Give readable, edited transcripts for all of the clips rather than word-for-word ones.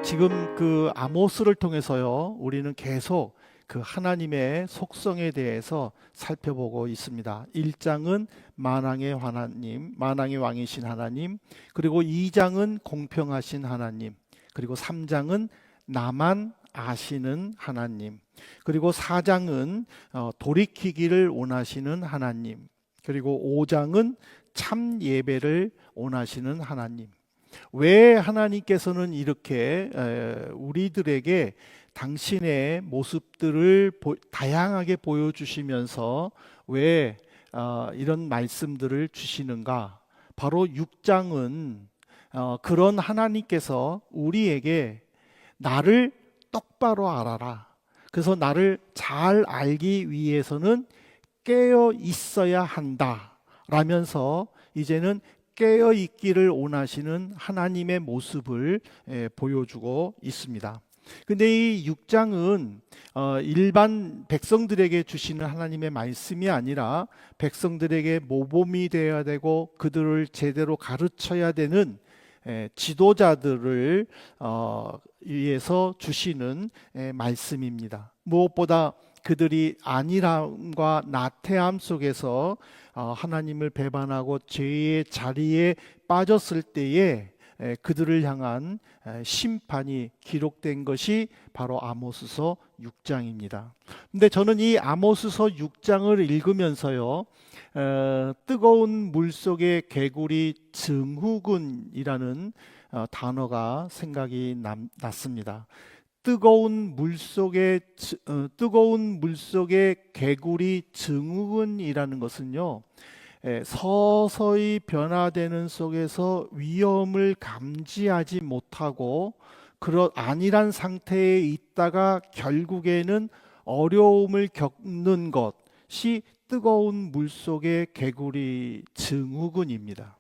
지금 그 아모스를 통해서요, 우리는 계속 그 하나님의 속성에 대해서 살펴보고 있습니다. 1장은 만왕의 하나님, 만왕의 왕이신 하나님, 그리고 2장은 공평하신 하나님, 그리고 3장은 나만 아시는 하나님, 그리고 4장은 돌이키기를 원하시는 하나님, 그리고 5장은 참 예배를 원하시는 하나님. 왜 하나님께서는 이렇게 우리들에게 당신의 모습들을 다양하게 보여주시면서 왜 이런 말씀들을 주시는가? 바로 6장은 그런 하나님께서 우리에게 나를 똑바로 알아라. 그래서 나를 잘 알기 위해서는 깨어 있어야 한다 라면서 이제는 깨어 있기를 원하시는 하나님의 모습을 보여주고 있습니다. 근데 이 6장은 일반 백성들에게 주시는 하나님의 말씀이 아니라 백성들에게 모범이 되어야 되고 그들을 제대로 가르쳐야 되는 지도자들을 위해서 주시는 말씀입니다. 무엇보다 그들이 안일함과 나태함 속에서 하나님을 배반하고 죄의 자리에 빠졌을 때에 그들을 향한 심판이 기록된 것이 바로 아모스서 6장입니다. 근데 저는 이 아모스서 6장을 읽으면서요, 뜨거운 물속의 개구리 증후군이라는 단어가 생각이 났습니다. 뜨거운 물속의 개구리 증후군이라는 것은요, 서서히 변화되는 속에서 위험을 감지하지 못하고 그런 안일한 상태에 있다가 결국에는 어려움을 겪는 것이 뜨거운 물속의 개구리 증후군입니다.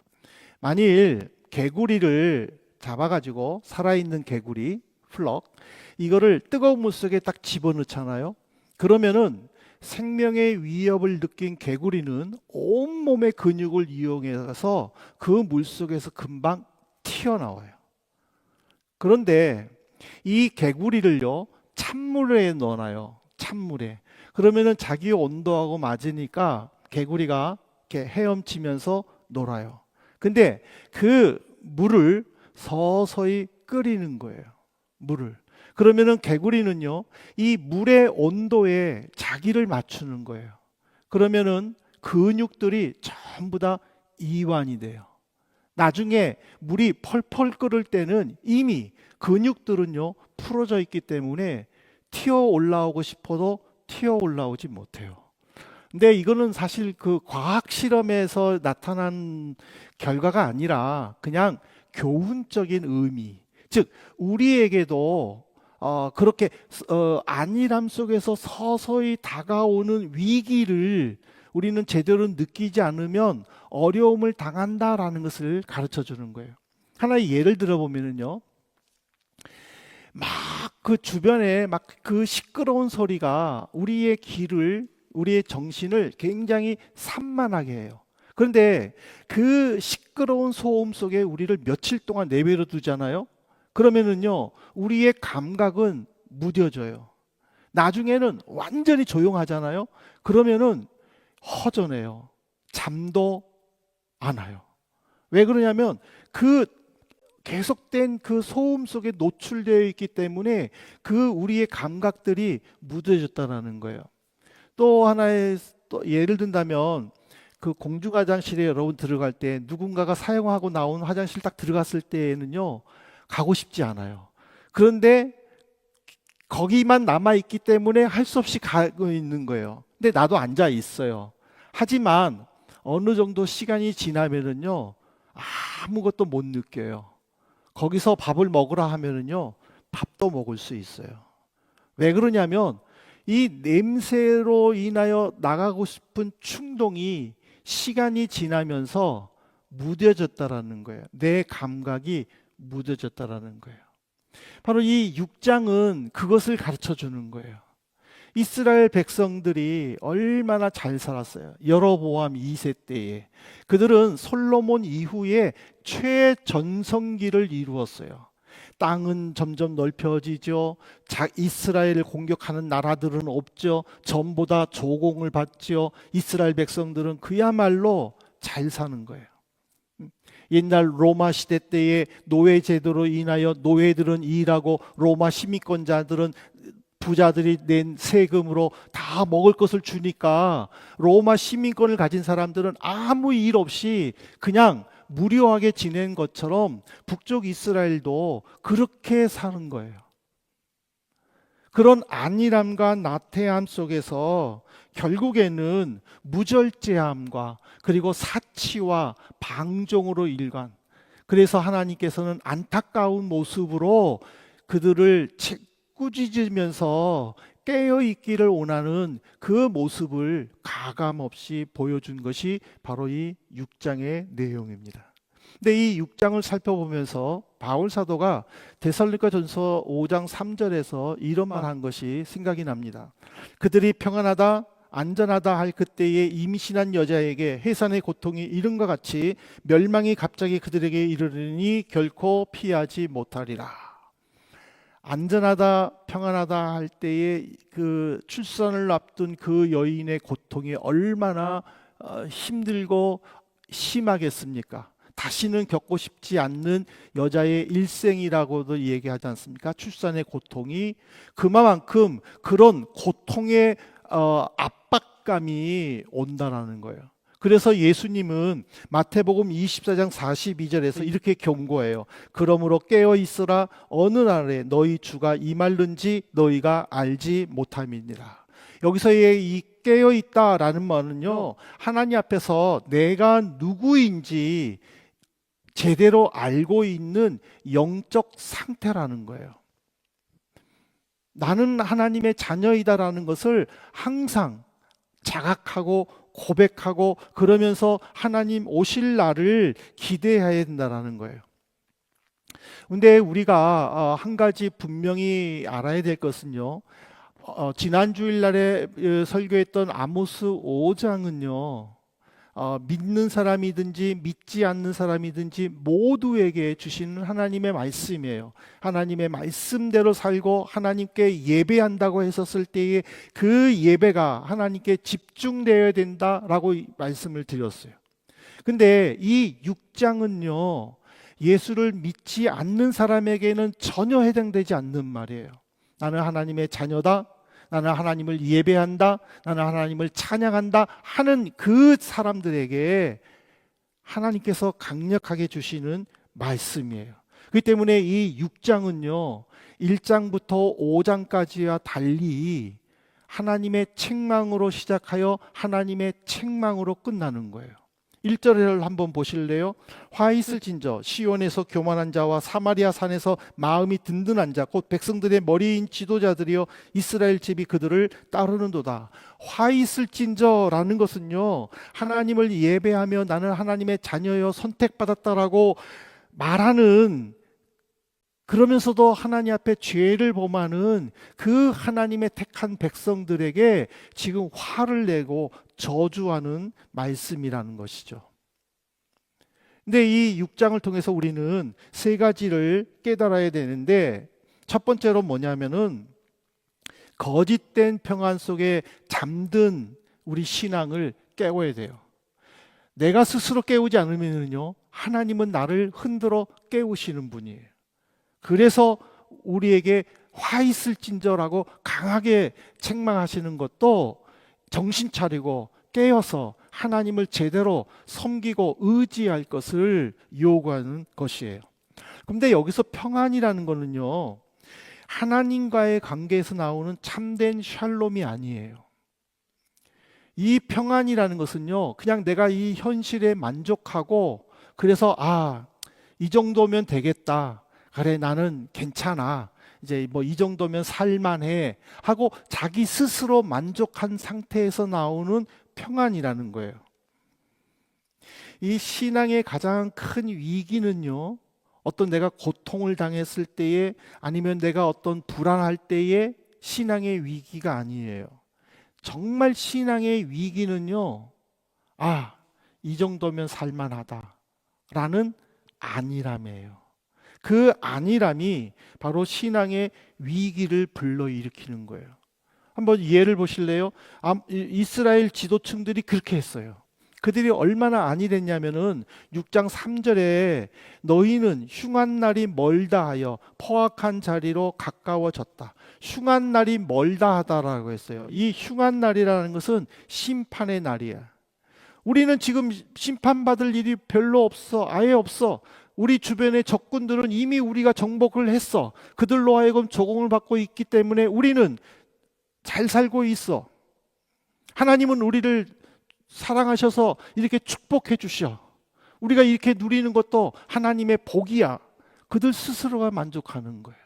만일 개구리를 잡아가지고, 살아있는 개구리 플럭, 이거를 뜨거운 물속에 딱 집어넣잖아요. 그러면은 생명의 위협을 느낀 개구리는 온몸의 근육을 이용해서 그 물속에서 금방 튀어나와요. 그런데 이 개구리를요, 찬물에 넣어놔요. 찬물에. 그러면은 자기 온도하고 맞으니까 개구리가 이렇게 헤엄치면서 놀아요. 근데 그 물을 서서히 끓이는 거예요. 물을. 그러면은 개구리는요, 이 물의 온도에 자기를 맞추는 거예요. 그러면은 근육들이 전부 다 이완이 돼요. 나중에 물이 펄펄 끓을 때는 이미 근육들은요, 풀어져 있기 때문에 튀어 올라오고 싶어도 튀어 올라오지 못해요. 근데 이거는 사실 그 과학 실험에서 나타난 결과가 아니라 그냥 교훈적인 의미. 즉, 우리에게도 그렇게 안일함 속에서 서서히 다가오는 위기를 우리는 제대로 느끼지 않으면 어려움을 당한다라는 것을 가르쳐 주는 거예요. 하나의 예를 들어보면요, 막 그 주변에 막 그 시끄러운 소리가 우리의 정신을 굉장히 산만하게 해요. 그런데 그 시끄러운 소음 속에 우리를 며칠 동안 내버려 두잖아요. 그러면은요, 우리의 감각은 무뎌져요. 나중에는 완전히 조용하잖아요. 그러면은 허전해요. 잠도 안 와요. 왜 그러냐면 그 계속된 그 소음 속에 노출되어 있기 때문에 그 우리의 감각들이 무뎌졌다는 거예요. 또 하나의 또 예를 든다면, 그 공중 화장실에 여러분 들어갈 때 누군가가 사용하고 나온 화장실 딱 들어갔을 때에는요, 가고 싶지 않아요. 그런데 거기만 남아 있기 때문에 할 수 없이 가고 있는 거예요. 근데 나도 앉아 있어요. 하지만 어느 정도 시간이 지나면은요, 아무것도 못 느껴요. 거기서 밥을 먹으라 하면은요, 밥도 먹을 수 있어요. 왜 그러냐면 이 냄새로 인하여 나가고 싶은 충동이 시간이 지나면서 무뎌졌다라는 거예요. 내 감각이 무뎌졌다라는 거예요. 바로 이 6장은 그것을 가르쳐 주는 거예요. 이스라엘 백성들이 얼마나 잘 살았어요. 여로보암 2세 때에 그들은 솔로몬 이후에 최전성기를 이루었어요. 땅은 점점 넓혀지죠. 이스라엘을 공격하는 나라들은 없죠. 전보다 조공을 받죠. 이스라엘 백성들은 그야말로 잘 사는 거예요. 옛날 로마 시대 때의 노예 제도로 인하여 노예들은 일하고 로마 시민권자들은 부자들이 낸 세금으로 다 먹을 것을 주니까 로마 시민권을 가진 사람들은 아무 일 없이 그냥 무료하게 지낸 것처럼 북쪽 이스라엘도 그렇게 사는 거예요. 그런 안일함과 나태함 속에서 결국에는 무절제함과 그리고 사치와 방종으로 일관, 그래서 하나님께서는 안타까운 모습으로 그들을 꾸짖으면서 깨어있기를 원하는 그 모습을 가감없이 보여준 것이 바로 이 6장의 내용입니다. 근데 이 6장을 살펴보면서 바울 사도가 데살로니가전서 5장 3절에서 이런 말한 것이 생각이 납니다. 그들이 평안하다 안전하다 할 그때에 임신한 여자에게 해산의 고통이 이른과 같이 멸망이 갑자기 그들에게 이르르니 결코 피하지 못하리라. 안전하다 평안하다 할 때에 그 출산을 앞둔 그 여인의 고통이 얼마나 힘들고 심하겠습니까? 다시는 겪고 싶지 않는 여자의 일생이라고도 얘기하지 않습니까? 출산의 고통이 그만큼 그런 고통의 압박감이 온다라는 거예요. 그래서 예수님은 마태복음 24장 42절에서 이렇게 경고해요. 그러므로 깨어 있으라. 어느 날에 너희 주가 임할는지 너희가 알지 못함이니라. 여기서의 이 깨어 있다라는 말은요, 하나님 앞에서 내가 누구인지 제대로 알고 있는 영적 상태라는 거예요. 나는 하나님의 자녀이다라는 것을 항상 자각하고 고백하고 그러면서 하나님 오실 날을 기대해야 된다는 거예요. 근데 우리가 한 가지 분명히 알아야 될 것은요, 지난 주일날에 설교했던 아모스 5장은요, 믿는 사람이든지 믿지 않는 사람이든지 모두에게 주시는 하나님의 말씀이에요. 하나님의 말씀대로 살고 하나님께 예배한다고 했었을 때에 그 예배가 하나님께 집중되어야 된다라고 말씀을 드렸어요. 근데 이 6장은요, 예수를 믿지 않는 사람에게는 전혀 해당되지 않는 말이에요. 나는 하나님의 자녀다, 나는 하나님을 예배한다, 나는 하나님을 찬양한다 하는 그 사람들에게 하나님께서 강력하게 주시는 말씀이에요. 그렇기 때문에 이 6장은요 1장부터 5장까지와 달리 하나님의 책망으로 시작하여 하나님의 책망으로 끝나는 거예요. 1절을 한번 보실래요? 화 있을진저 시온에서 교만한 자와 사마리아 산에서 마음이 든든한 자 곧 백성들의 머리인 지도자들이여 이스라엘 집이 그들을 따르는도다. 화 있을진저라는 것은요, 하나님을 예배하며 나는 하나님의 자녀여 선택받았다라고 말하는, 그러면서도 하나님 앞에 죄를 범하는 그 하나님의 택한 백성들에게 지금 화를 내고 저주하는 말씀이라는 것이죠. 근데 이 6장을 통해서 우리는 세 가지를 깨달아야 되는데, 첫 번째로 뭐냐면은 거짓된 평안 속에 잠든 우리 신앙을 깨워야 돼요. 내가 스스로 깨우지 않으면요, 하나님은 나를 흔들어 깨우시는 분이에요. 그래서 우리에게 화 있을진저라고 강하게 책망하시는 것도 정신 차리고 깨어서 하나님을 제대로 섬기고 의지할 것을 요구하는 것이에요. 그런데 여기서 평안이라는 거는요, 하나님과의 관계에서 나오는 참된 샬롬이 아니에요. 이 평안이라는 것은요, 그냥 내가 이 현실에 만족하고 그래서 이 정도면 되겠다, 그래 나는 괜찮아, 이제 뭐 이 정도면 살만해 하고 자기 스스로 만족한 상태에서 나오는 평안이라는 거예요. 이 신앙의 가장 큰 위기는요, 어떤 내가 고통을 당했을 때에 아니면 내가 어떤 불안할 때에 신앙의 위기가 아니에요. 정말 신앙의 위기는요, 이 정도면 살만하다 라는 안일함이에요. 그 안일함이 바로 신앙의 위기를 불러일으키는 거예요. 한번 예를 보실래요? 이스라엘 지도층들이 그렇게 했어요. 그들이 얼마나 안일했냐면은 6장 3절에 너희는 흉한 날이 멀다 하여 포악한 자리로 가까워졌다. 흉한 날이 멀다 하다라고 했어요. 이 흉한 날이라는 것은 심판의 날이야. 우리는 지금 심판받을 일이 별로 없어. 아예 없어. 우리 주변의 적군들은 이미 우리가 정복을 했어. 그들로 하여금 조공을 받고 있기 때문에 우리는 잘 살고 있어. 하나님은 우리를 사랑하셔서 이렇게 축복해 주셔. 우리가 이렇게 누리는 것도 하나님의 복이야. 그들 스스로가 만족하는 거예요.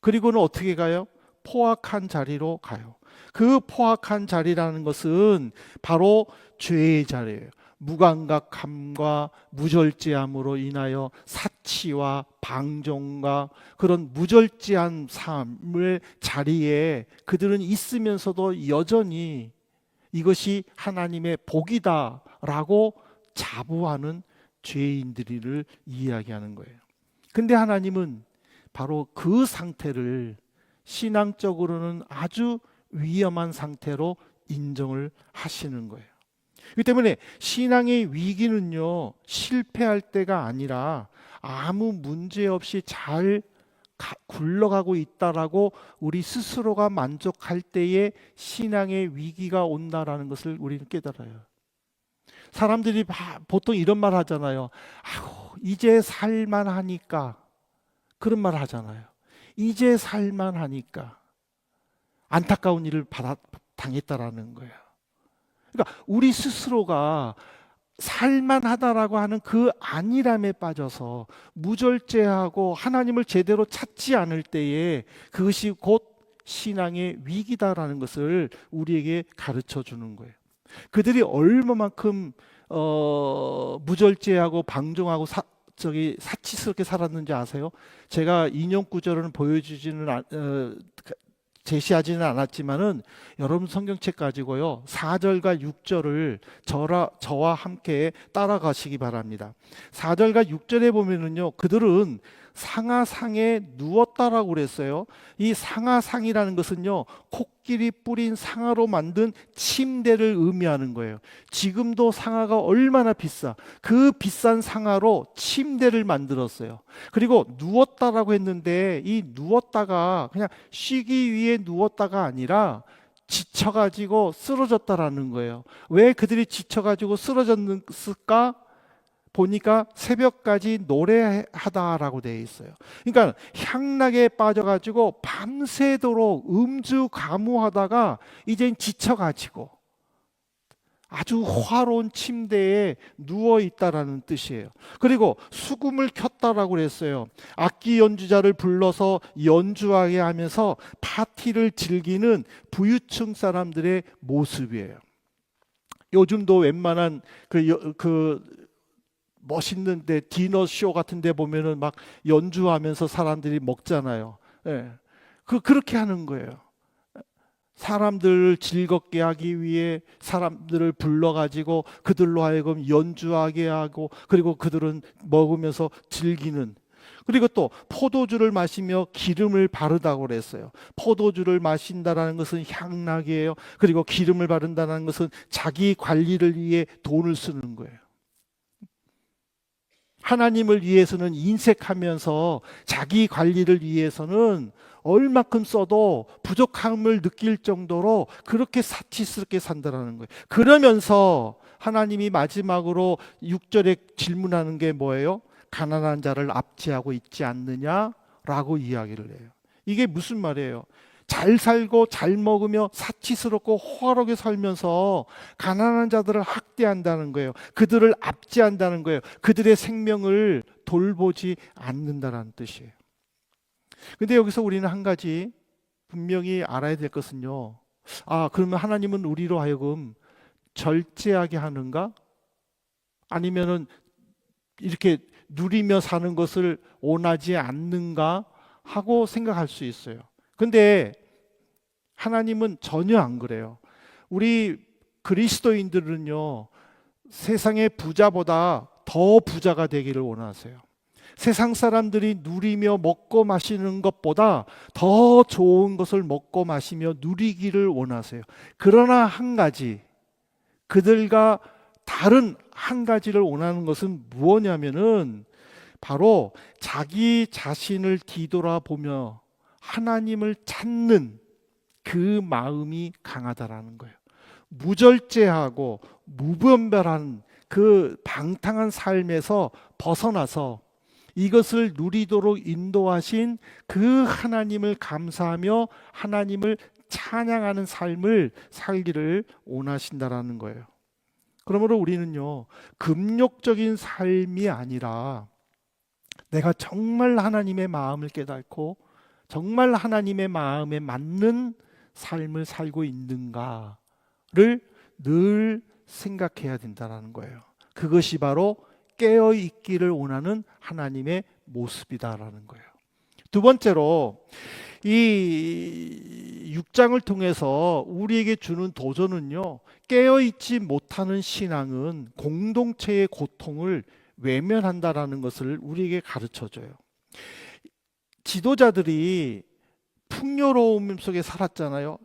그리고는 어떻게 가요? 포악한 자리로 가요. 그 포악한 자리라는 것은 바로 죄의 자리예요. 무감각함과 무절제함으로 인하여 사치와 방종과 그런 무절제한 삶의 자리에 그들은 있으면서도 여전히 이것이 하나님의 복이다라고 자부하는 죄인들을 이야기하는 거예요. 근데 하나님은 바로 그 상태를 신앙적으로는 아주 위험한 상태로 인정을 하시는 거예요. 그렇기 때문에 신앙의 위기는요, 실패할 때가 아니라 아무 문제 없이 잘 굴러가고 있다라고 우리 스스로가 만족할 때에 신앙의 위기가 온다라는 것을 우리는 깨달아요. 사람들이 보통 이런 말 하잖아요. 아우, 이제 살만하니까. 그런 말 하잖아요. 이제 살만하니까. 안타까운 일을 당했다라는 거예요. 그러니까 우리 스스로가 살만하다라고 하는 그 안일함에 빠져서 무절제하고 하나님을 제대로 찾지 않을 때에 그것이 곧 신앙의 위기다라는 것을 우리에게 가르쳐 주는 거예요. 그들이 얼마만큼 무절제하고 방종하고 사치스럽게 살았는지 아세요? 제가 인용 구절은 제시하지는 않았지만은 여러분 성경책 가지고요 4절과 6절을 저와 함께 따라가시기 바랍니다. 4절과 6절에 보면은요 그들은 상아상에 누웠다라고 그랬어요. 이 상아상이라는 것은요 코끼리 뿌린 상아로 만든 침대를 의미하는 거예요. 지금도 상아가 얼마나 비싸. 그 비싼 상아로 침대를 만들었어요. 그리고 누웠다라고 했는데 이 누웠다가 그냥 쉬기 위해 누웠다가 아니라 지쳐가지고 쓰러졌다라는 거예요. 왜 그들이 지쳐가지고 쓰러졌을까? 보니까 새벽까지 노래하다라고 되어 있어요. 그러니까 향락에 빠져가지고 밤새도록 음주가무하다가 이젠 지쳐가지고 아주 화로운 침대에 누워있다라는 뜻이에요. 그리고 수금을 켰다라고 그랬어요. 악기 연주자를 불러서 연주하게 하면서 파티를 즐기는 부유층 사람들의 모습이에요. 요즘도 웬만한 멋있는데 디너쇼 같은 데 보면은 막 연주하면서 사람들이 먹잖아요. 예. 그렇게 하는 거예요. 사람들을 즐겁게 하기 위해 사람들을 불러가지고 그들로 하여금 연주하게 하고 그리고 그들은 먹으면서 즐기는. 그리고 또 포도주를 마시며 기름을 바르다고 그랬어요. 포도주를 마신다라는 것은 향락이에요. 그리고 기름을 바른다는 것은 자기 관리를 위해 돈을 쓰는 거예요. 하나님을 위해서는 인색하면서 자기 관리를 위해서는 얼마큼 써도 부족함을 느낄 정도로 그렇게 사치스럽게 산다라는 거예요. 그러면서 하나님이 마지막으로 6절에 질문하는 게 뭐예요? 가난한 자를 압제하고 있지 않느냐라고 이야기를 해요. 이게 무슨 말이에요? 잘 살고 잘 먹으며 사치스럽고 호화롭게 살면서 가난한 자들을 학대한다는 거예요. 그들을 압제한다는 거예요. 그들의 생명을 돌보지 않는다는 뜻이에요. 근데 여기서 우리는 한 가지 분명히 알아야 될 것은요. 그러면 하나님은 우리로 하여금 절제하게 하는가? 아니면은 이렇게 누리며 사는 것을 원하지 않는가? 하고 생각할 수 있어요. 근데 하나님은 전혀 안 그래요. 우리 그리스도인들은요, 세상의 부자보다 더 부자가 되기를 원하세요. 세상 사람들이 누리며 먹고 마시는 것보다 더 좋은 것을 먹고 마시며 누리기를 원하세요. 그러나 한 가지, 그들과 다른 한 가지를 원하는 것은 무엇이냐면은 바로 자기 자신을 뒤돌아보며 하나님을 찾는 그 마음이 강하다라는 거예요. 무절제하고 무분별한 그 방탕한 삶에서 벗어나서 이것을 누리도록 인도하신 그 하나님을 감사하며 하나님을 찬양하는 삶을 살기를 원하신다라는 거예요. 그러므로 우리는요, 금욕적인 삶이 아니라 내가 정말 하나님의 마음을 깨닫고 정말 하나님의 마음에 맞는 삶을 살고 있는가를 늘 생각해야 된다는 거예요. 그것이 바로 깨어 있기를 원하는 하나님의 모습이다라는 거예요. 두 번째로 이 6장을 통해서 우리에게 주는 도전은요, 깨어 있지 못하는 신앙은 공동체의 고통을 외면한다라는 것을 우리에게 가르쳐줘요. 지도자들이 풍요로움 속에 살았잖아요.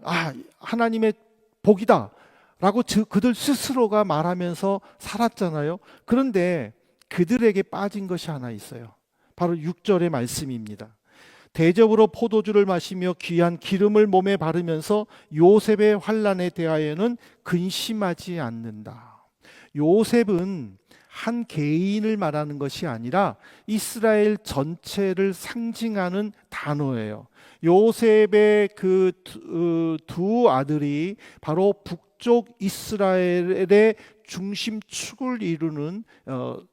하나님의 복이다 라고 그들 스스로가 말하면서 살았잖아요. 그런데 그들에게 빠진 것이 하나 있어요. 바로 6절의 말씀입니다. 대접으로 포도주를 마시며 귀한 기름을 몸에 바르면서 요셉의 환난에 대하여는 근심하지 않는다. 요셉은 한 개인을 말하는 것이 아니라 이스라엘 전체를 상징하는 단어예요. 요셉의 그 두 아들이 바로 북쪽 이스라엘의 중심축을 이루는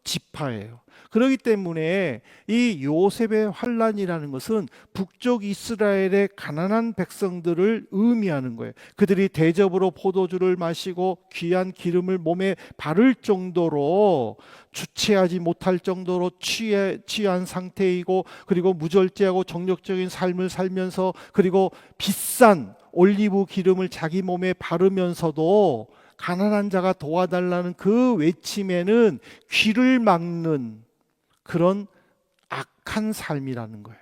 지파예요. 그렇기 때문에 이 요셉의 환난이라는 것은 북쪽 이스라엘의 가난한 백성들을 의미하는 거예요. 그들이 대접으로 포도주를 마시고 귀한 기름을 몸에 바를 정도로 주체하지 못할 정도로 취한 상태이고, 그리고 무절제하고 정욕적인 삶을 살면서, 그리고 비싼 올리브 기름을 자기 몸에 바르면서도 가난한 자가 도와달라는 그 외침에는 귀를 막는 그런 악한 삶이라는 거예요.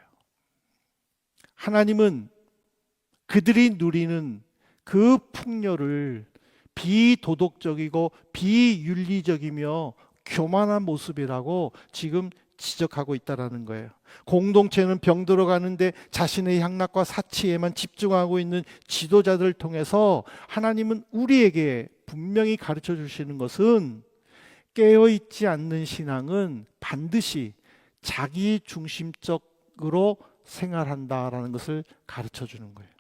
하나님은 그들이 누리는 그 풍요를 비도덕적이고 비윤리적이며 교만한 모습이라고 지금 지적하고 있다는 거예요. 공동체는 병들어 가는데 자신의 향락과 사치에만 집중하고 있는 지도자들을 통해서 하나님은 우리에게 분명히 가르쳐 주시는 것은, 깨어있지 않는 신앙은 반드시 자기 중심적으로 생활한다라는 것을 가르쳐 주는 거예요.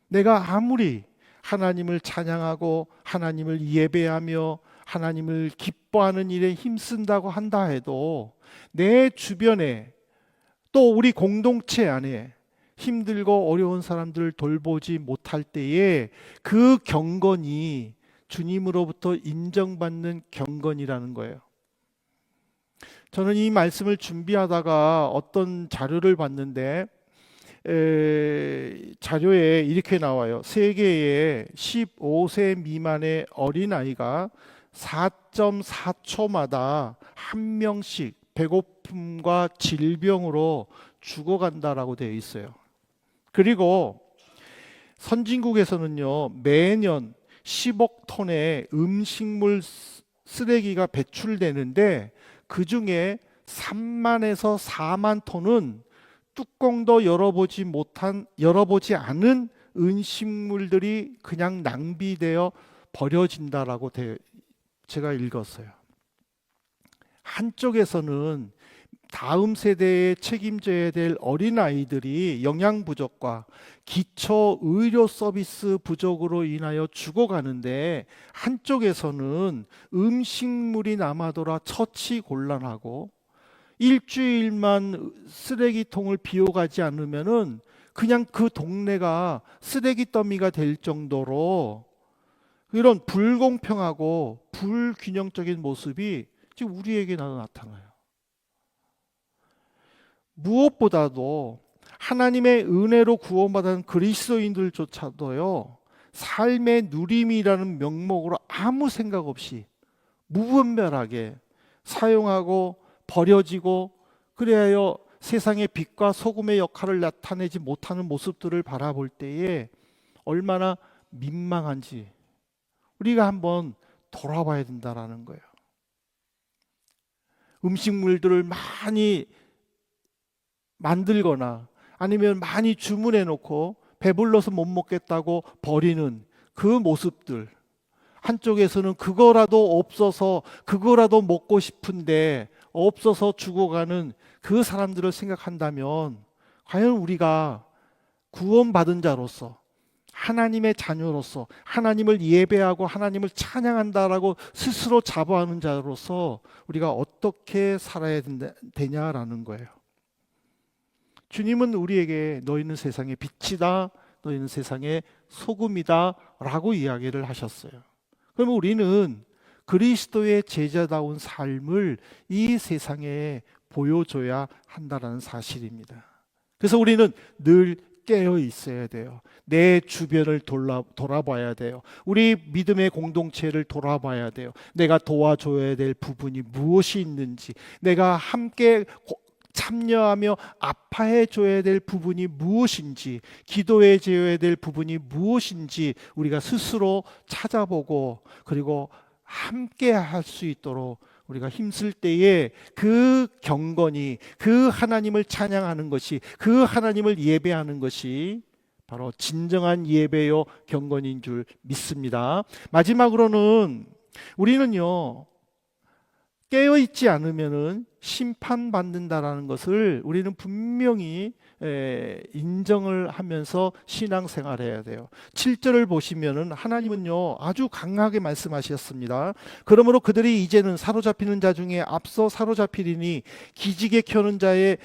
내가 아무리 하나님을 찬양하고 하나님을 예배하며 하나님을 기뻐하는 일에 힘쓴다고 한다 해도 내 주변에, 또 우리 공동체 안에 힘들고 어려운 사람들을 돌보지 못할 때에 그 경건이 주님으로부터 인정받는 경건이라는 거예요. 저는 이 말씀을 준비하다가 어떤 자료를 봤는데 자료에 이렇게 나와요. 세계에 15세 미만의 어린아이가 4.4초마다 한 명씩 배고픔과 질병으로 죽어간다라고 되어 있어요. 그리고 선진국에서는요, 매년 10억 톤의 음식물 쓰레기가 배출되는데 그 중에 3만에서 4만 톤은 뚜껑도 열어보지 않은 음식물들이 그냥 낭비되어 버려진다라고 제가 읽었어요. 한쪽에서는 다음 세대에 책임져야 될 어린아이들이 영양 부족과 기초 의료 서비스 부족으로 인하여 죽어가는데, 한쪽에서는 음식물이 남아돌아 처치곤란하고 일주일만 쓰레기통을 비워가지 않으면은 그냥 그 동네가 쓰레기 더미가 될 정도로 이런 불공평하고 불균형적인 모습이 지금 우리에게 나타나요. 무엇보다도 하나님의 은혜로 구원받은 그리스도인들조차도요, 삶의 누림이라는 명목으로 아무 생각 없이 무분별하게 사용하고 버려지고 그래야 세상의 빛과 소금의 역할을 나타내지 못하는 모습들을 바라볼 때에 얼마나 민망한지 우리가 한번 돌아봐야 된다라는 거예요. 음식물들을 많이 만들거나 아니면 많이 주문해 놓고 배불러서 못 먹겠다고 버리는 그 모습들, 한쪽에서는 그거라도 없어서 그거라도 먹고 싶은데 없어서 죽어가는 그 사람들을 생각한다면 과연 우리가 구원받은 자로서 하나님의 자녀로서 하나님을 예배하고 하나님을 찬양한다라고 스스로 자부하는 자로서 우리가 어떻게 살아야 되냐라는 거예요. 주님은 우리에게 너희는 세상의 빛이다, 너희는 세상의 소금이다 라고 이야기를 하셨어요. 그러면 우리는 그리스도의 제자다운 삶을 이 세상에 보여줘야 한다는 사실입니다. 그래서 우리는 늘 깨어 있어야 돼요. 내 주변을 돌아봐야 돼요. 우리 믿음의 공동체를 돌아봐야 돼요. 내가 도와줘야 될 부분이 무엇이 있는지, 내가 함께 참여하며 아파해 줘야 될 부분이 무엇인지, 기도해 줘야 될 부분이 무엇인지 우리가 스스로 찾아보고 그리고 함께 할 수 있도록 우리가 힘쓸 때에 그 경건이, 그 하나님을 찬양하는 것이, 그 하나님을 예배하는 것이 바로 진정한 예배요 경건인 줄 믿습니다. 마지막으로는 우리는요, 깨어있지 않으면은 심판받는다라는 것을 우리는 분명히 인정을 하면서 신앙생활해야 돼요. 7절을 보시면은 하나님은요 아주 강하게 말씀하셨습니다. 그러므로 그들이 이제는 사로잡히는 자 중에 앞서 사로잡히리니 기지개 켜는 자의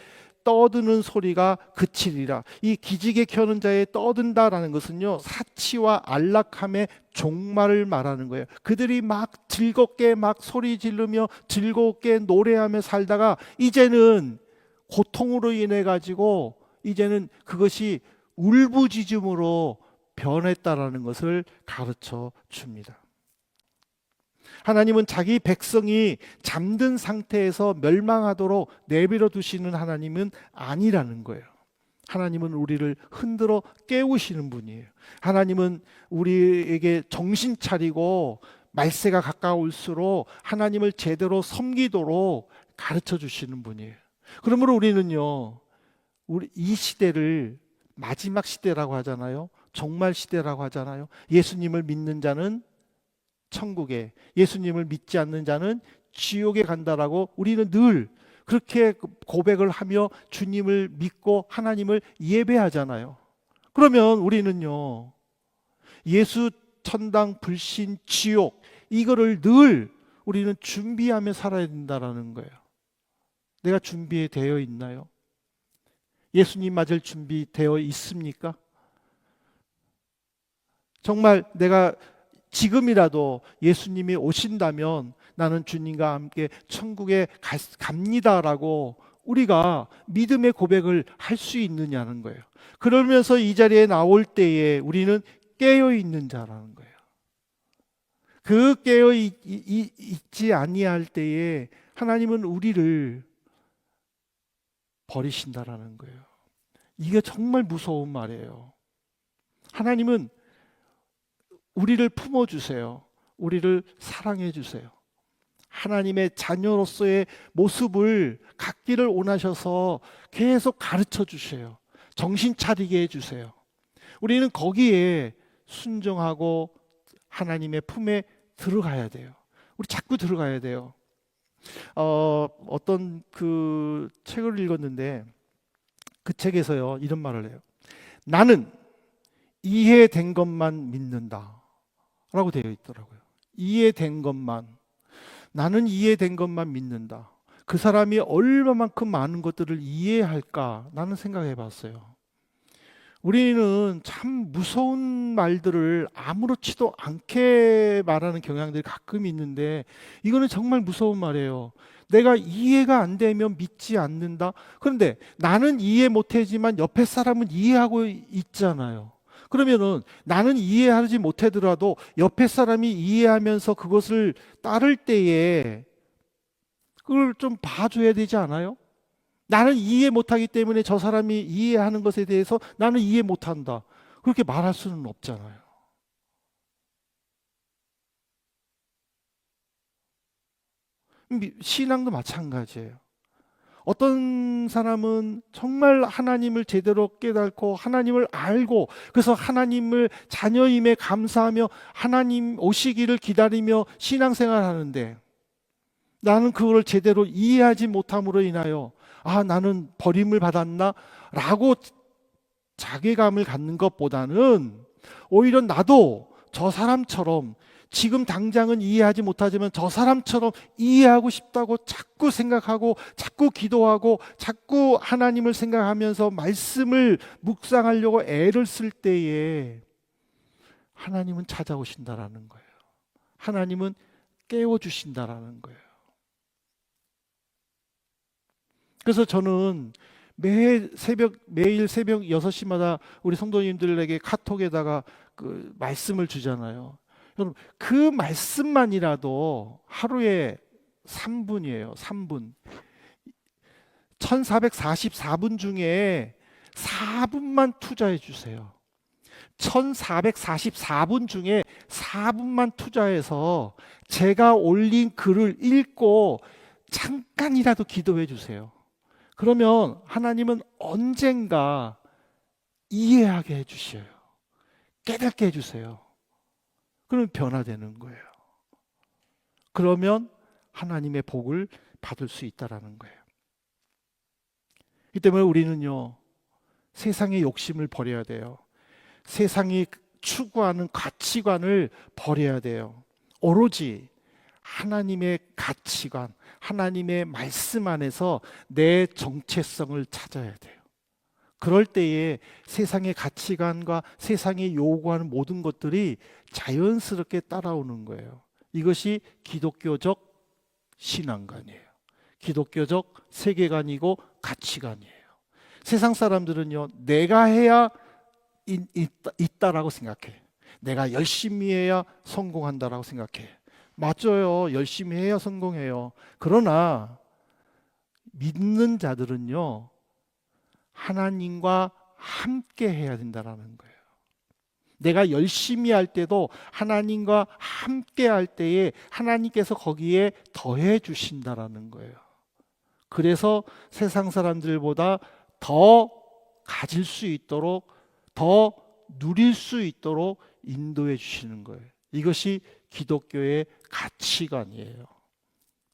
떠드는 소리가 그치리라. 이 기지개 켜는 자의 떠든다라는 것은요 사치와 안락함의 종말을 말하는 거예요. 그들이 막 즐겁게 막 소리 지르며 즐겁게 노래하며 살다가 이제는 고통으로 인해 가지고 이제는 그것이 울부짖음으로 변했다라는 것을 가르쳐 줍니다. 하나님은 자기 백성이 잠든 상태에서 멸망하도록 내버려 두시는 하나님은 아니라는 거예요. 하나님은 우리를 흔들어 깨우시는 분이에요. 하나님은 우리에게 정신 차리고 말세가 가까울수록 하나님을 제대로 섬기도록 가르쳐 주시는 분이에요. 그러므로 우리는요, 우리 이 시대를 마지막 시대라고 하잖아요. 종말 시대라고 하잖아요. 예수님을 믿는 자는 천국에, 예수님을 믿지 않는 자는 지옥에 간다라고 우리는 늘 그렇게 고백을 하며 주님을 믿고 하나님을 예배하잖아요. 그러면 우리는요, 예수, 천당, 불신, 지옥 이거를 늘 우리는 준비하며 살아야 된다라는 거예요. 내가 준비되어 있나요? 예수님 맞을 준비되어 있습니까? 정말 내가 지금이라도 예수님이 오신다면 나는 주님과 함께 천국에 갑니다라고 우리가 믿음의 고백을 할 수 있느냐는 거예요. 그러면서 이 자리에 나올 때에 우리는 깨어 있는 자라는 거예요. 그 깨어 있지 아니할 때에 하나님은 우리를 버리신다라는 거예요. 이게 정말 무서운 말이에요. 하나님은 우리를 품어주세요. 우리를 사랑해주세요. 하나님의 자녀로서의 모습을 갖기를 원하셔서 계속 가르쳐 주세요. 정신 차리게 해주세요. 우리는 거기에 순종하고 하나님의 품에 들어가야 돼요. 우리 자꾸 들어가야 돼요. 어떤 그 책을 읽었는데 그 책에서요 이런 말을 해요. 나는 이해된 것만 믿는다 라고 되어 있더라고요. 이해된 것만, 나는 이해된 것만 믿는다. 그 사람이 얼마만큼 많은 것들을 이해할까 나는 생각해 봤어요. 우리는 참 무서운 말들을 아무렇지도 않게 말하는 경향들이 가끔 있는데 이거는 정말 무서운 말이에요. 내가 이해가 안 되면 믿지 않는다. 그런데 나는 이해 못하지만 옆에 사람은 이해하고 있잖아요. 그러면은 나는 이해하지 못하더라도 옆에 사람이 이해하면서 그것을 따를 때에 그걸 좀 봐줘야 되지 않아요? 나는 이해 못하기 때문에 저 사람이 이해하는 것에 대해서 나는 이해 못한다, 그렇게 말할 수는 없잖아요. 신앙도 마찬가지예요. 어떤 사람은 정말 하나님을 제대로 깨닫고 하나님을 알고 그래서 하나님을 자녀임에 감사하며 하나님 오시기를 기다리며 신앙생활 하는데, 나는 그걸 제대로 이해하지 못함으로 인하여 나는 버림을 받았나? 라고 자괴감을 갖는 것보다는 오히려 나도 저 사람처럼 지금 당장은 이해하지 못하지만 저 사람처럼 이해하고 싶다고 자꾸 생각하고 자꾸 기도하고 자꾸 하나님을 생각하면서 말씀을 묵상하려고 애를 쓸 때에 하나님은 찾아오신다라는 거예요. 하나님은 깨워주신다라는 거예요. 그래서 저는 매일 새벽 6시마다 우리 성도님들에게 카톡에다가 그 말씀을 주잖아요. 여러분, 그 말씀만이라도 하루에 3분이에요. 3분. 1444분 중에 4분만 투자해 주세요. 1444분 중에 4분만 투자해서 제가 올린 글을 읽고 잠깐이라도 기도해 주세요. 그러면 하나님은 언젠가 이해하게 해주셔요. 깨닫게 해주세요. 그러면 변화되는 거예요. 그러면 하나님의 복을 받을 수 있다라는 거예요. 이 때문에 우리는요, 세상의 욕심을 버려야 돼요. 세상이 추구하는 가치관을 버려야 돼요. 오로지 하나님의 가치관, 하나님의 말씀 안에서 내 정체성을 찾아야 돼요. 그럴 때에 세상의 가치관과 세상이 요구하는 모든 것들이 자연스럽게 따라오는 거예요. 이것이 기독교적 신앙관이에요. 기독교적 세계관이고 가치관이에요. 세상 사람들은요, 내가 해야 있다라고 생각해. 내가 열심히 해야 성공한다라고 생각해. 맞아요. 열심히 해야 성공해요. 그러나 믿는 자들은요, 하나님과 함께 해야 된다는 거예요. 내가 열심히 할 때도 하나님과 함께 할 때에 하나님께서 거기에 더해 주신다라는 거예요. 그래서 세상 사람들보다 더 가질 수 있도록, 더 누릴 수 있도록 인도해 주시는 거예요. 이것이 기독교의 가치관이에요.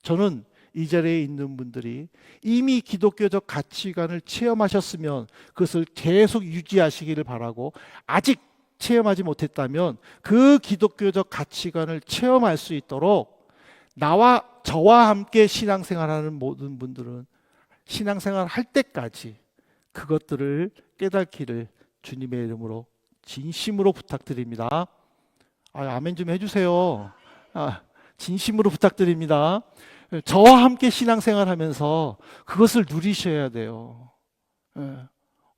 저는 이 자리에 있는 분들이 이미 기독교적 가치관을 체험하셨으면 그것을 계속 유지하시기를 바라고, 아직 체험하지 못했다면 그 기독교적 가치관을 체험할 수 있도록 저와 함께 신앙생활하는 모든 분들은 신앙생활 할 때까지 그것들을 깨닫기를 주님의 이름으로 진심으로 부탁드립니다. 아멘 좀 해주세요. 진심으로 부탁드립니다. 저와 함께 신앙생활하면서 그것을 누리셔야 돼요.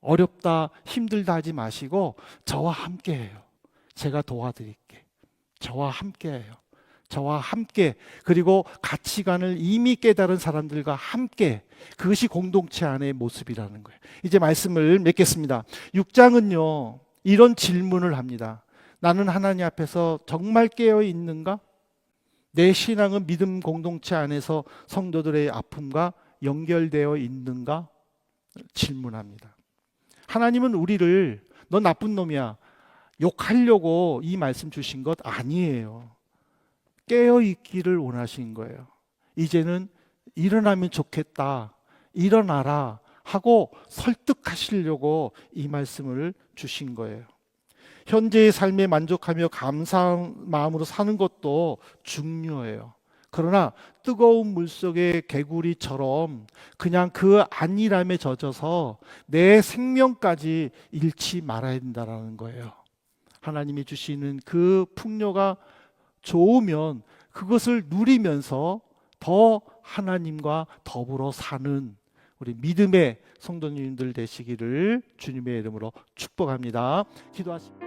어렵다, 힘들다 하지 마시고 저와 함께 해요. 제가 도와드릴게. 저와 함께 해요. 저와 함께, 그리고 가치관을 이미 깨달은 사람들과 함께, 그것이 공동체 안의 모습이라는 거예요. 이제 말씀을 맺겠습니다. 6장은요, 이런 질문을 합니다. 나는 하나님 앞에서 정말 깨어 있는가? 내 신앙은 믿음 공동체 안에서 성도들의 아픔과 연결되어 있는가? 질문합니다. 하나님은 우리를 너 나쁜 놈이야 욕하려고 이 말씀 주신 것 아니에요. 깨어 있기를 원하신 거예요. 이제는 일어나면 좋겠다, 일어나라 하고 설득하시려고 이 말씀을 주신 거예요. 현재의 삶에 만족하며 감사한 마음으로 사는 것도 중요해요. 그러나 뜨거운 물속의 개구리처럼 그냥 그 안일함에 젖어서 내 생명까지 잃지 말아야 된다는 거예요. 하나님이 주시는 그 풍요가 좋으면 그것을 누리면서 더 하나님과 더불어 사는 우리 믿음의 성도님들 되시기를 주님의 이름으로 축복합니다. 기도하십니다.